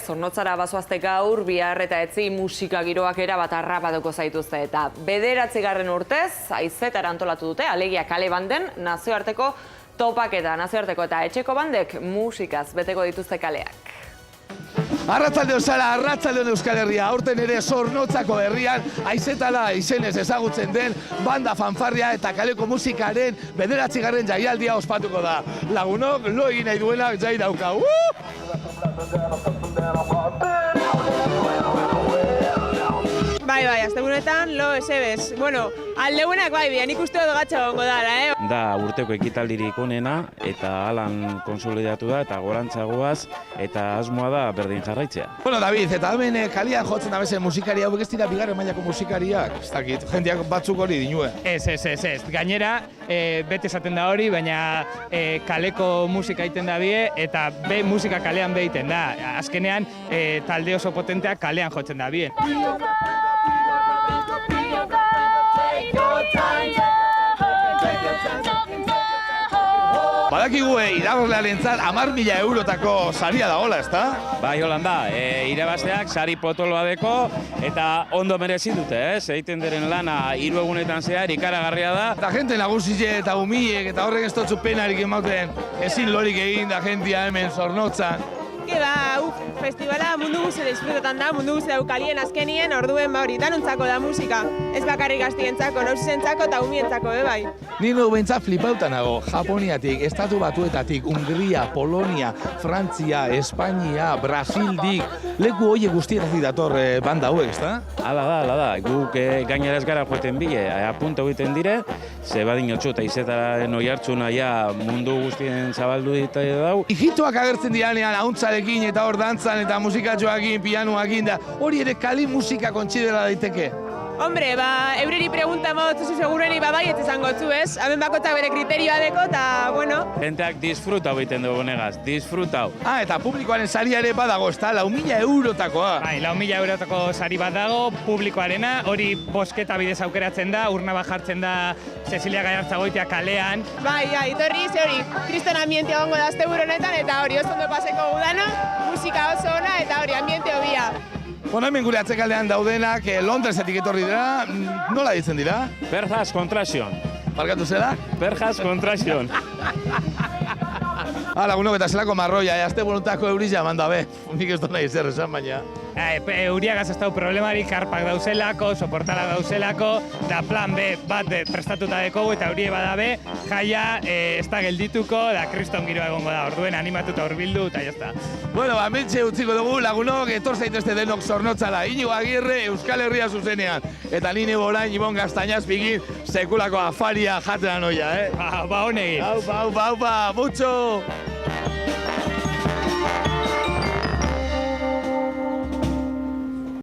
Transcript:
Zornotzara bazoazte gaur, bihar eta etzi musika giroak erabat harrapatuko zaituzte eta 9. urtez, haizetara antolatu dute, alegia kale banden, nazioarteko topaketa, nazioarteko eta etxeko bandek musikaz beteko dituzte kaleak. Arratsaldeon Sara, arratsaldeon Euskal Herria, aurten ere Zornotzako herrian haizetala izenez ezagutzen den banda fanfarria eta kaleko musikaren 9. jaialdia ospatuko da. Lagunok, lo egin nahi duenak jai dauka. Bai, asteburuetan lo esebez. Bueno, aldeunak bai, nik uste dut gatsa gongo dara, Da urteko ekitaldirik onena eta alan konsolidatu da eta gorantzagoaz eta asmoa da berdin jarraitzea. Bueno, David, eta hemen kalian jotzen dabezen musikari hauek ez dira bigarren mailako musikariak. Ez dakit, jendeak batzuk hori dinue. Ez. Gainera, bete esaten da hori, baina kaleko musika egiten da bie eta musika kalean behiten da. Azkenean, talde oso potenteak kalean jotzen da bie. Badakigu irabazlearentzat 10.000 eurotako saria dagoela, ezta? Bai, Holanda, irabazteak sari potoloa deko eta ondo merezi dute, ez? Egiten diren lana 3 egunetan zehar ikaragarria da. Eta jente nagusile eta umilek eta horrek ez dutzu penarik ematen ezin lorik egin da jentia hemen Zornotzan. Festivala mundu guztia disfrutetan da, mundu guztia daukalien azkenien, orduen hori, danuntzako da musika. Ez bakarrik gaztientzako, nausizentzako eta umientzako, bai. Ni no behintzat flipauta nago, Japoniatik, Estatu Batuetatik, Hungria, Polonia, Frantzia, Espainia, Brasildik, leku hoie guztietatik dator banda hauek, ezta? Hala da, guk gainera ez gara joeten bile, apunta egiten dire, ze badin otxo eta izetaren oi hartzuna mundu guztien zabaldu ditu dau. Ijitoak agertzen diranean ahuntzarekin eta hor dantzan eta musikatxoakin, pianuakin da, hori ere kali musika kontsidera daiteke. Hombre, eureri pregunta modotzu segureni bai ez izango zu, ez? Hemen bakoitzak bere kriterioa deko eta, bueno. Jenteak disfrutau egiten dugu negaz, disfrutau. Eta publikoaren saria ere badago, ezta? 4.000 eurotakoa. Bai, 4.000 eurotako sari bat dago, publikoarena, hori bosketa bidez aukeratzen da, urna bat jartzen da Cecilia Gallartzagoitia kalean. Bai, etorri, ze hori, kriston ambientea gongo da asteburu honetan eta hori oso ondo paseko gudana, musika oso ona eta hori ambiente hobia. Bueno, hemen gure atzekaldean daudenak Londresetik etorri dira, nola ditzen dira? Perjas Contraction. Barkatu zela? Perjas Contraction. Lagunok eta zelako marroia, asteburutako eurila mandabe. Nik ez nahi zer esan baina. Euriagaz ez dau problemarik, karpak dauzelako, soportalak dauzelako, eta plan B bat prestatuta dekogu eta eurie badabe, jaia ez da geldituko, da kriston giroa egongo da, orduen animatuta hurbildu eta jazta. Bueno, mentxe utziko dugu, lagunok, etor zaitezte denok Zornotzala, Iñigo Agirre, Euskal Herria zuzenean. Eta nine borain, Ibon Gaztainaz bigin, sekulako afaria jatean oia, Ba honegin. Aupa, mucho!